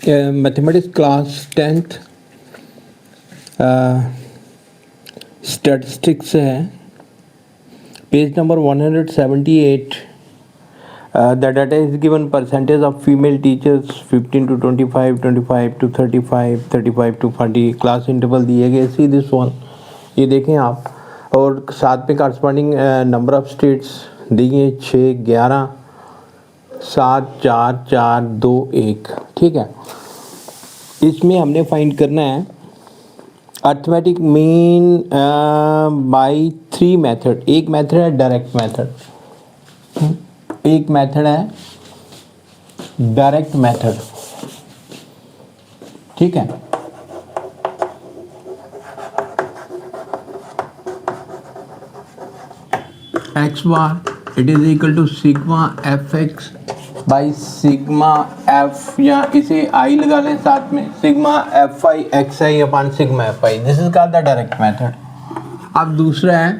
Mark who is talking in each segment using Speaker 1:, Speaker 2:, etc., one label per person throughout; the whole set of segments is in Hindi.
Speaker 1: मैथमेटिक्स क्लास 10th स्टैटिस्टिक्स है, page number 178. The data is given percentage of female teachers 15 to 25, 25 to 35, 35 to 40. Class interval दिए गए. सी दिस वन, ये देखें आप. और साथ में कॉरस्पॉन्डिंग नंबर ऑफ स्टेट्स दिए 6, 11, 7, 4, 4, 2, 1. ठीक है. इसमें हमने फाइंड करना है अर्थमेटिक मीन बाय 3 मेथड. एक मेथड है डायरेक्ट मेथड, एक मेथड है डायरेक्ट मेथड. ठीक है. X bar it is equal to sigma F X by sigma F, या इसे आई लगा लें साथ में, sigma F I X I upon sigma F I. This is called the direct method. अब दूसरा है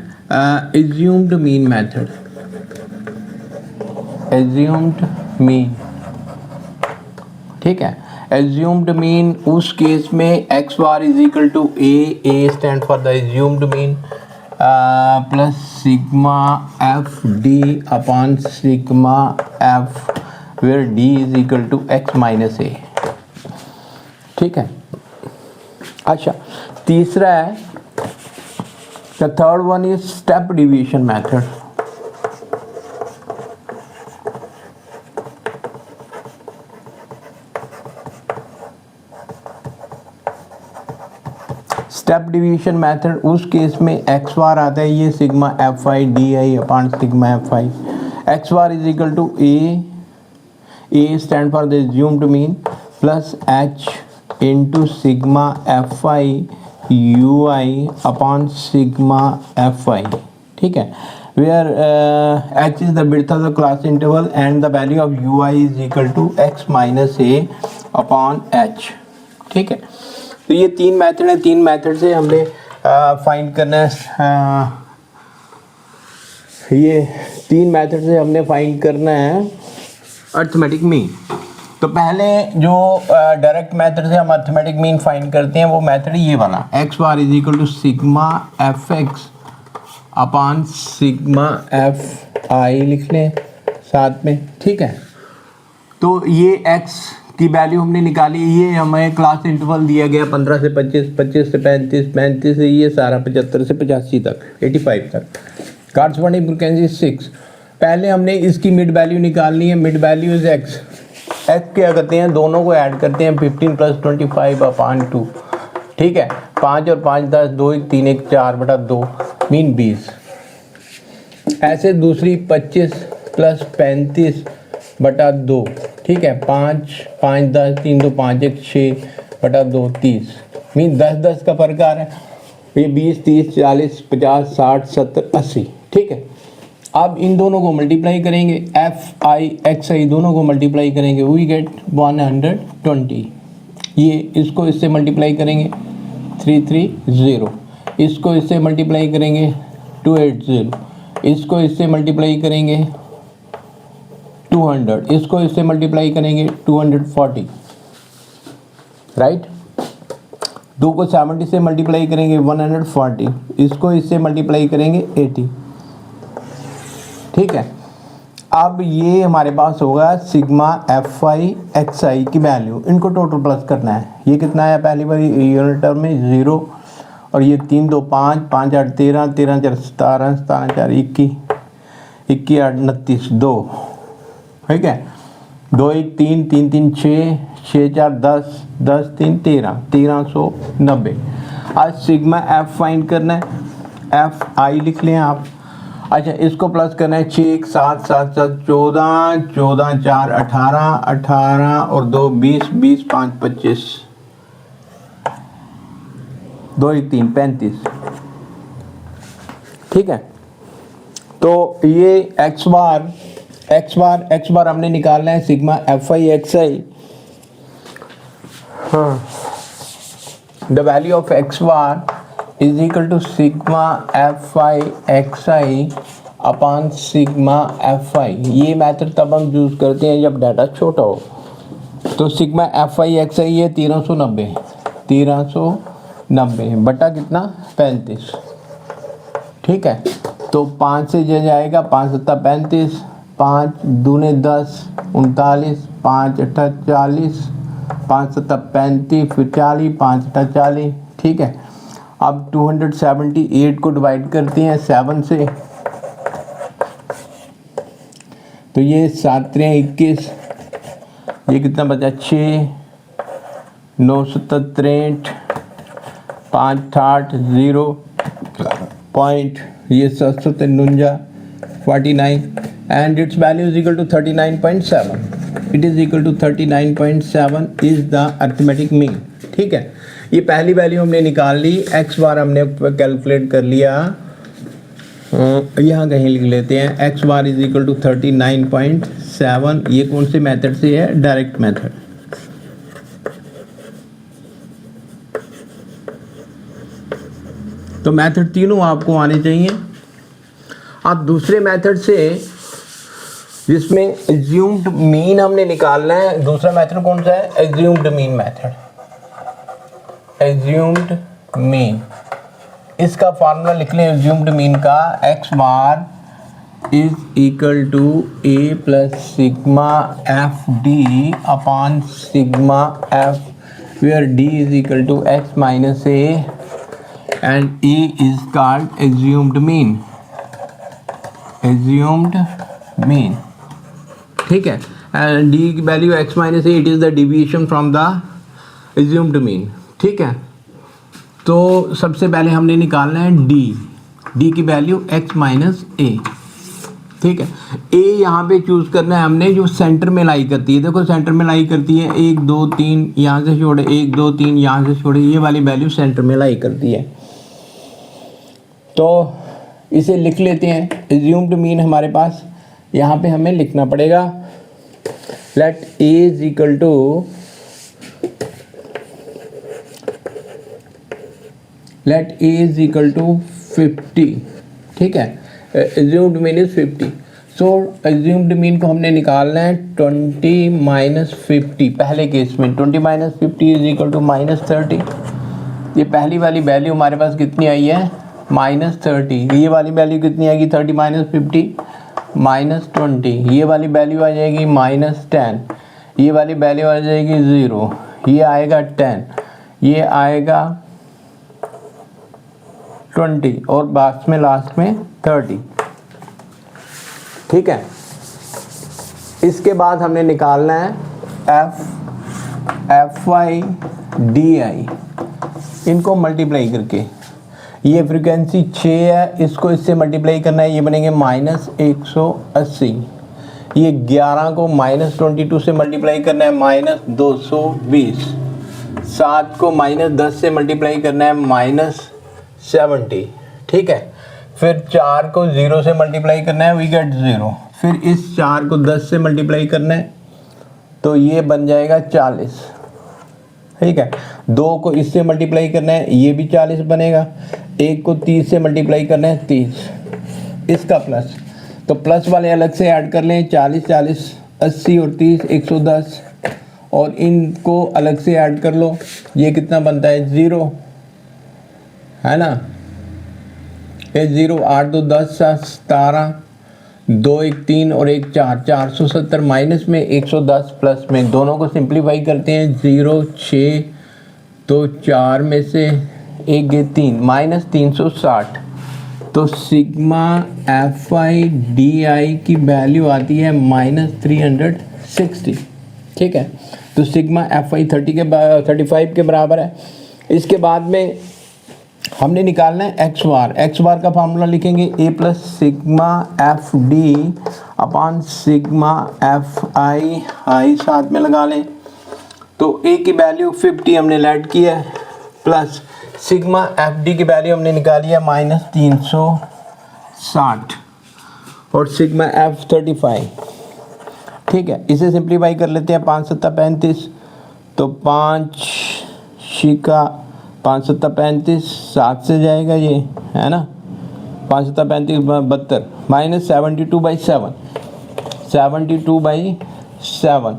Speaker 1: assumed mean method. Assumed mean, ठीक है. एज्यूम्ड मीन उस केस में X bar is equal to A stand for the assumed mean, plus sigma F D upon sigma F where D is equal to X minus A. ठीक है. अच्छा, तीसरा है the third one is step division method. Step division method उस केस में एक्स बार आता है ये sigma F I D I upon sigma F I. X bar is equal to A stand for the assumed mean plus H into sigma F I U I upon sigma F I. ठीक है. Where H is the width of the class interval and the value of U I is equal to X minus A upon H. ठीक है. तो ये 3 मेथड है. 3 मेथड से हमने फाइंड करना है, ये 3 मेथड से हमने फाइंड करना है अर्थमेटिक मीन. तो पहले जो डायरेक्ट मेथड से हम अर्थमेटिक मीन फाइंड करते हैं वो मेथड ये वाला, X bar is equal to sigma F X upon sigma F I लिख लें साथ में. ठीक है. तो ये एक्स की वैल्यू हमने निकाली, ये हमें क्लास इंटरवल दिया गया 15 से 25, 25 से 35, 35 से ये सारा 75 से 85 तक, 85 तक. Corresponding frequency 6. पहले हमने इसकी मिड वैल्यू निकालनी है. Mid value is x. X क्या करते हैं, दोनों को ऐड करते हैं 15 प्लस 25 अपॉन 2. ठीक है. 5 और 5 10, 2 1 3 1 4 बटा 2 मीन 20. ऐसे दूसरी 25 प्लस 35 बटा 2. ठीक है. 5 5 10 3 2 5 1 6 बटा 2 30 मीन 10 10 का फर्क आ रहा है. ये 20 30 40 50 60 70 80. ठीक है. अब इन दोनों को मल्टीप्लाई करेंगे, एफ आई एक्स आई दोनों को मल्टीप्लाई करेंगे, वी गेट 120. ये इसको इससे मल्टीप्लाई करेंगे 330. इसको इससे मल्टीप्लाई करेंगे 280. इसको इससे मल्टीप्लाई करेंगे 200. इसको इससे मल्टीप्लाई करेंगे 240. राइट. 2 को 70 से मल्टीप्लाई करेंगे 140. इसको इससे मल्टीप्लाई करेंगे 80. ठीक है. अब ये हमारे पास होगा सिग्मा एफ आई एक्स आई की वैल्यू. इनको टोटल प्लस करना है. ये कितना है, पहली बार यूनिट टर्म में 0, और ये 3 2 5 5 8 13 13 4 17 17 4 21 21 8 29 2. ठीक है. 2 1 3 3 3 6 6 4 10 10 3 13 1390. आज सिग्मा एफ फाइंड करना है. एफ आई लिख लें आप. अच्छा, इसको प्लस करना है 6 1 7 7 7 14 14 4 18 18 और 2 20 20 5 25 2 1 3 35. ठीक है. तो ये एक्स बार हमने निकालना है sigma F I X I. हाँ, the value of X bar is equal to sigma F I X I upon sigma F I. ये मेथड तब हम यूज़ करते हैं जब डाटा छोटा हो. तो सिग्मा एफ आई एक्स आई है 1390 बटा कितना 35। ठीक है, तो 5 से जो जाएगा 5 सत्ता 35, 5 दूने 10 39, 5 अट्ठा 40, 5 सत्ता 35, फिर 40, 5 अट्ठा 40। ठीक है, अब 278 को डिवाइड करते हैं 7 से, तो ये 7 3 21, ये कितना बचा 6, 9 सत्ता 63, 5 60 0 पॉइंट, ये 753 49 and its value is equal to 39.7। It is equal to 39.7 is the arithmetic mean. ठीक है, ये पहली वैल्यू हमने निकाल ली, एक्स बार हमने कैलकुलेट कर लिया, यहाँ कहीं लिख लेते हैं X bar is equal to 39.7। ये कौन से मेथड से है? Direct method. तो मेथड तीनों आपको आने चाहिए। अब दूसरे मेथड से जिसमें एज्यूम्ड मीन हमने निकालना है, दूसरा मेथड कौन सा है? Assumed mean method. Assumed mean, इसका फार्मूला लिख लें एज्यूम्ड मीन का, X bar is equal to A plus sigma F D upon sigma F where D is equal to X minus A and A is called assumed mean. Assumed mean, ठीक है, एंड डी की value X minus A, it is the deviation from the assumed mean. ठीक है, तो सबसे पहले हमने निकालना है डी की वैल्यू x माइनस ए। ठीक है, ए यहाँ पे चूज करना है हमने जो सेंटर में लाई करती है। देखो सेंटर में लाई करती है 1 2 3, यहाँ से छोड़े 1 2 3, यहाँ से छोड़े, ये वाली वैल्यू सेंटर में लाई करती है। तो इसे लिख लेते हैं, एज्यूम्ड मीन हमारे पास यहाँ पे हमें लिखना पड़ेगा, let A is equal to let A is equal to 50। ठीक है, assumed mean is 50। So assumed mean को हमने निकालना है 20 माइनस 50। पहले केस में 20 minus 50 is equal to minus 30। ये पहली वाली वैल्यू हमारे पास कितनी आई है? माइनस 30। ये वाली वैल्यू कितनी आएगी? 30 माइनस 50 माइनस 20। ये वाली वैल्यू आ जाएगी माइनस 10। ये वाली वैल्यू आ जाएगी 0। ये आएगा 10, ये आएगा 20 और बाद में लास्ट में 30। ठीक है, इसके बाद हमने निकालना है एफ वाई डी आई, इनको मल्टीप्लाई करके। ये फ्रीक्वेंसी 6 है, इसको इससे मल्टीप्लाई करना है, ये बनेंगे माइनस 180। ये 11 को माइनस 22 से मल्टीप्लाई करना है, माइनस 220। 7 को माइनस 10 से मल्टीप्लाई करना है, माइनस 70। ठीक है, फिर 4 को 0 से मल्टीप्लाई करना है, वी गेट 0। फिर इस 4 को 10 से मल्टीप्लाई करना है, तो ये बन जाएगा 40। ठीक है, 2 को इससे मल्टीप्लाई करना है, ये भी 40 बनेगा। 1 को 30 से मल्टीप्लाई करना है, 30। इसका प्लस, तो प्लस वाले अलग से ऐड कर लें, 40 40 80 और 30 110, और इनको अलग से ऐड कर लो। ये कितना बनता है? 0 है ना, ये 0 8 2 10 17, 2 1 3 और 1 4, 470 माइनस में 110 प्लस में, दोनों को सिंप्लीफाई करते हैं। 0 6 तो 4 में से 1 गए 3, माइनस 360। तो सिग्मा एफ आई डी आई की वैल्यू आती है माइनस 360। ठीक है, तो सिग्मा एफ आई 35 के बराबर है। इसके बाद में हमने निकालना है एक्स बार। एक्स बार का फार्मूला लिखेंगे A plus sigma F D upon sigma F I साथ में लगा लें, तो ए की वैल्यू 50 हमने लेट किया है, प्लस सिग्मा एफ डी की वैल्यू हमने निकाली है माइनस 360 और सिग्मा एफ 35। ठीक है, इसे सिंप्लीफाई कर लेते हैं। 5 7 35, तो 5 शिका 5 7 35, 7 से जाएगा ये, है ना, 5 7 35 72 माइनस 72/7, 72/7,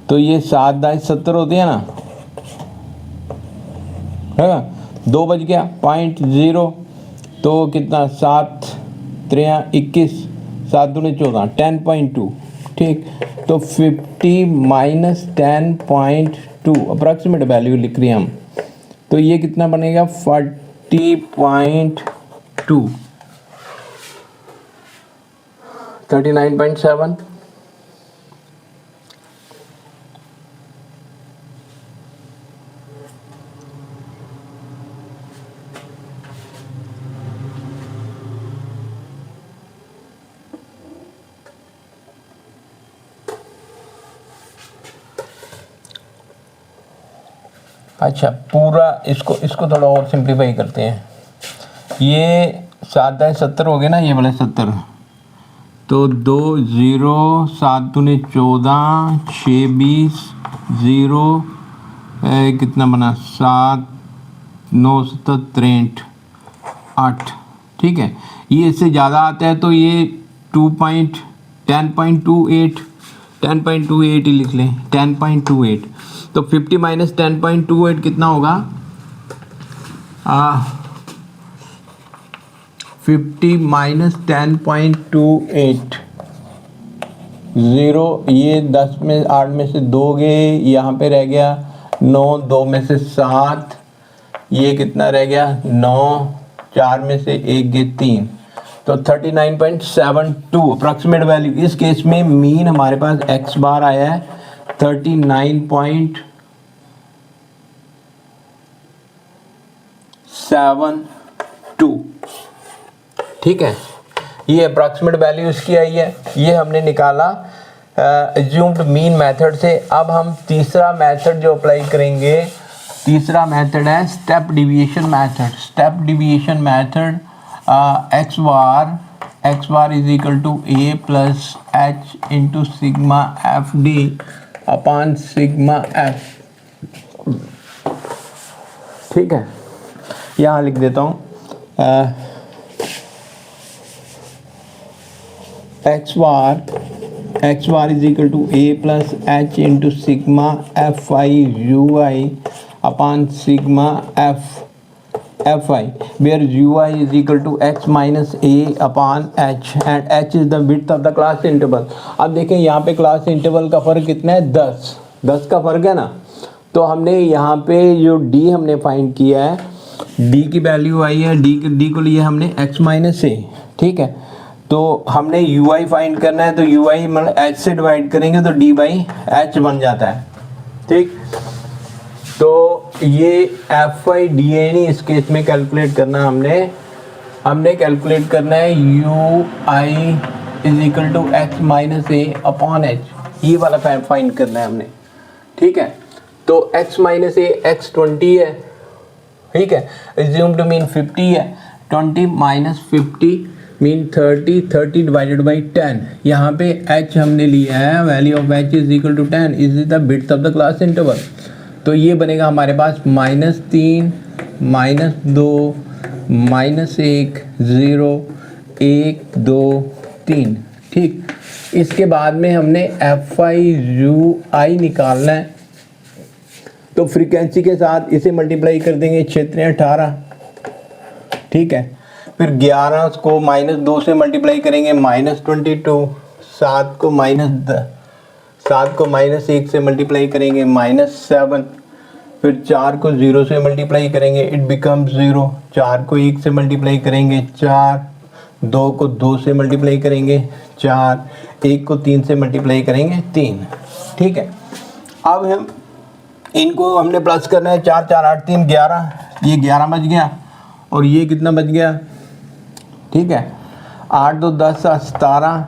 Speaker 1: तो ये 7×70 होती है ना, है ना, 2 बज गया, 0.0 तो कितना, 7×3 = 21, 7×2 = 10.2, ठीक। तो 50 माइनस 10.2 अप्रॉक्सीमेट वैल्यू लिख रहे हैं हम, तो ये कितना बनेगा 40.2, 39.7। अच्छा, पूरा इसको थोड़ा और सिंप्लीफाई करते हैं। ये 7×70 हो गया ना, ये वाला 70, तो 2 0, 7×14 6 20 0, कितना बना, 7 9 7 63 8, ठीक है। ये इससे ज़्यादा आता है तो ये 10.28 ही लिख लें, 10.28। तो 50 माइनस 10.28 कितना होगा, 50 माइनस 10.28, 0, ये 10 में 8 में से 2 गए, यहाँ पे रह गया 9, 2 में से 7, ये कितना रह गया 9, 4 में से 1 गए 3, तो 39.72 अप्रॉक्सीमेट वैल्यू। इस केस में मीन हमारे पास x बार आया है 39.72, ठीक है। ये अप्रॉक्सीमेट वैल्यू इसकी आई है, ये हमने निकाला अज्यूम्ड मीन मेथड से। अब हम तीसरा मेथड जो अप्लाई करेंगे, तीसरा मेथड है step deviation method. Step deviation method x bar is equal to a plus h into sigma F D upon sigma F, ठीक है। यहाँ लिख देता हूँ x bar is equal to a plus h into sigma F I U I upon sigma F I, where U I is equal to x minus a upon h and h is the width of the class interval. अब देखें यहाँ पे क्लास इंटरवल का फ़र्क कितना है, 10 का फ़र्क है ना। तो हमने यहाँ पे जो d हमने फाइंड किया है, d की वैल्यू आई है, d को लिए हमने x माइनस a, ठीक है। तो हमने यू आई फाइंड करना है, तो यू आई मतलब h से डिवाइड करेंगे तो d बाई h बन जाता है, ठीक। तो ये F I D N E इस केस में कैलकुलेट करना, हमने कैलकुलेट करना है U I is equal to X minus A upon H, ये वाला फाइंड करना है हमने, ठीक है। तो x माइनस ए x 20 है, ठीक है। एज्यूम टू मीन 50 है, 20 माइनस 50 मीन 30 डिवाइडेड बाई 10। यहाँ पे h हमने लिया है, value of h is equal to 10, is the bits of the class interval. तो ये बनेगा हमारे पास -3 -2 -1 0 1 2 3, ठीक। इसके बाद में हमने एफ आई यू आई निकालना है, तो फ्रीक्वेंसी के साथ इसे मल्टीप्लाई कर देंगे, 6×18, ठीक है। फिर 11 को -2 से मल्टीप्लाई करेंगे, -22, 7 को -1 से मल्टीप्लाई करेंगे, -7, फिर 4 को 0 से मल्टीप्लाई करेंगे, इट बिकम्स 0, 4 को 1 से मल्टीप्लाई करेंगे 4, 2 को 2 से मल्टीप्लाई करेंगे 4, 1 को 3 से मल्टीप्लाई करेंगे 3, ठीक है। अब हम इनको हमने प्लस करना है, 4 4 8 3 11, ये 11 बच गया, और ये कितना बच गया, ठीक है। 8 2 10 17,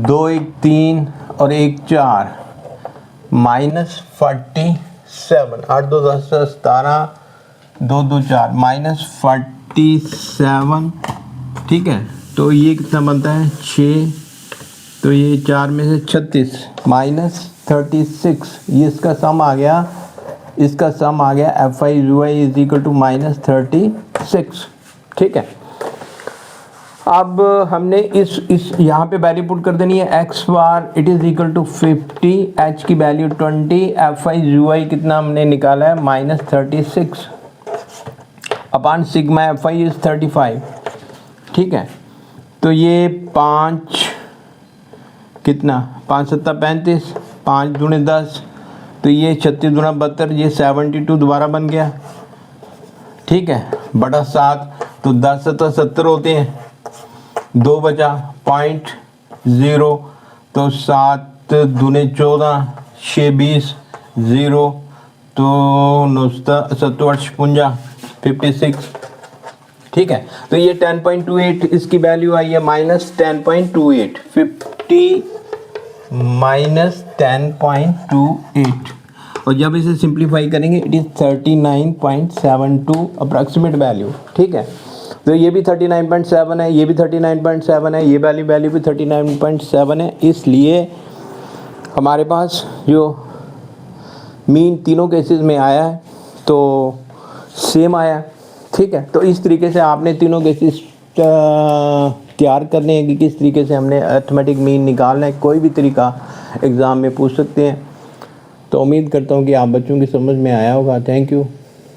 Speaker 1: 2 1 3 और 1 4, -47, 8 2 10 17, 2 2 4 -47, ठीक है। तो ये कितना बनता है 6, तो ये 4 में से 36 -36, ये इसका सम आ गया, F I U I is equal to -36, ठीक है। अब हमने इस यहाँ पे वैल्यू पुट कर देनी है X bar it is equal to 50, H की value 20, F I U I कितना हमने निकाला है -36 upon sigma F I is 35। ठीक है, तो ये 5 कितना 5 सत्ता 35, 5 दूने 10, तो ये 36 दूना 72, ये 72 दोबारा बन गया। ठीक है, बटा 7, तो 10 सत्ता 70 होते हैं, 2 बचा 0.0, तो 7 दूने 14, 6 20, 0, तो 9 7 8 56। ठीक है, तो ये 10.28 इसकी वैल्यू आई है -10.28, 50 -10.28, और जब इसे सिंप्लीफाई करेंगे इट इज़ 39.72 अप्रॉक्सीमेट वैल्यू। ठीक है, तो ये भी 39.7 है, ये भी 39.7 है, ये वैल्यू भी 39.7 है, इसलिए हमारे पास जो मीन तीनों केसेस में आया है तो सेम आया। ठीक है, तो इस तरीके से आपने तीनों केसेस तैयार करने हैं कि किस तरीके से हमने अरिथमेटिक मीन निकालना है। कोई भी तरीका एग्ज़ाम में पूछ सकते हैं। तो उम्मीद करता हूँ कि आप बच्चों की समझ में आया होगा। Thank you.